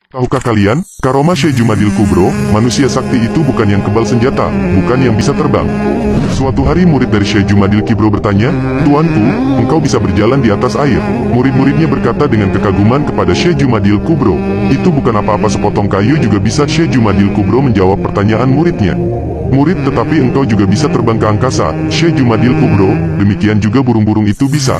Tahukah kalian, karomah Syekh Jumadil Kubro, manusia sakti itu bukan yang kebal senjata, bukan yang bisa terbang. Suatu hari murid dari Syekh Jumadil Kubro bertanya, "Tuanku, engkau bisa berjalan di atas air." Murid-muridnya berkata dengan kekaguman kepada Syekh Jumadil Kubro, "Itu bukan apa-apa, sepotong kayu juga bisa." Syekh Jumadil Kubro menjawab pertanyaan muridnya. "Murid, tetapi engkau juga bisa terbang ke angkasa." Syekh Jumadil Kubro, "Demikian juga burung-burung itu bisa."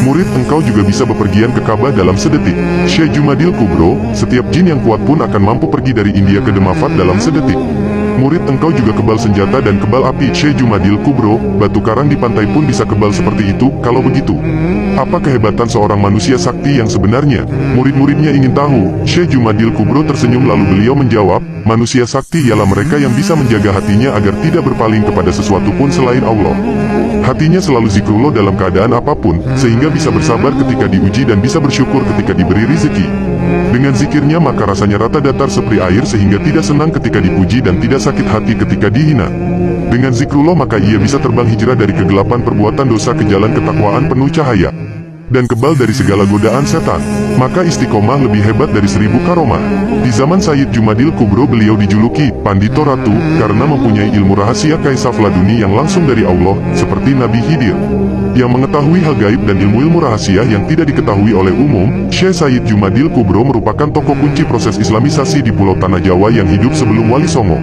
"Murid, engkau juga bisa bepergian ke Ka'bah dalam sedetik." Syekh Jumadil Kubro, "Setiap jin yang kuat pun akan mampu pergi dari India ke Demafat dalam sedetik." "Murid, engkau juga kebal senjata dan kebal api." Syekh Jumadil Kubro, "Batu karang di pantai pun bisa kebal seperti itu. Kalau begitu, apa kehebatan seorang manusia sakti yang sebenarnya?" Murid-muridnya ingin tahu. Syekh Jumadil Kubro tersenyum lalu beliau menjawab, "Manusia sakti ialah mereka yang bisa menjaga hatinya agar tidak berpaling kepada sesuatu pun selain Allah. Hatinya selalu zikrullah dalam keadaan apapun, sehingga bisa bersabar ketika diuji dan bisa bersyukur ketika diberi rezeki. Dengan zikirnya maka rasanya rata datar seperti air sehingga tidak senang ketika dipuji dan tidak sakit hati ketika dihina. Dengan zikrullah maka ia bisa terbang hijrah dari kegelapan perbuatan dosa ke jalan ketakwaan penuh cahaya, dan kebal dari segala godaan setan. Maka istiqomah lebih hebat dari 1000 karomah." Di zaman Sayyid Jumadil Kubro beliau dijuluki Pandito Ratu karena mempunyai ilmu rahasia kaisaf laduni yang langsung dari Allah, seperti Nabi Khidir yang mengetahui hal gaib dan ilmu-ilmu rahasia yang tidak diketahui oleh umum. Syekh Sayyid Jumadil Kubro merupakan tokoh kunci proses islamisasi di Pulau Tanah Jawa yang hidup sebelum Wali Songo.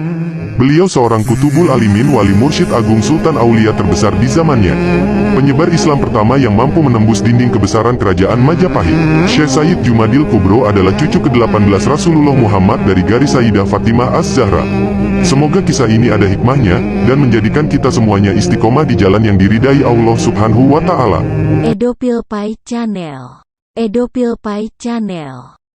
Beliau seorang kutubul alimin, wali mursyid agung, sultan aulia terbesar di zamannya. Penyebar Islam pertama yang mampu menembus dinding kebesaran kerajaan Majapahit. Syekh Sayyid Jumadil Kubro adalah cucu ke-18 Rasulullah Muhammad dari garis Sayyidah Fatimah Az-Zahra. Semoga kisah ini ada hikmahnya, dan menjadikan kita semuanya istiqomah di jalan yang diridai Allah Subhanahu wa Ta'ala. Edo Pilpai Channel.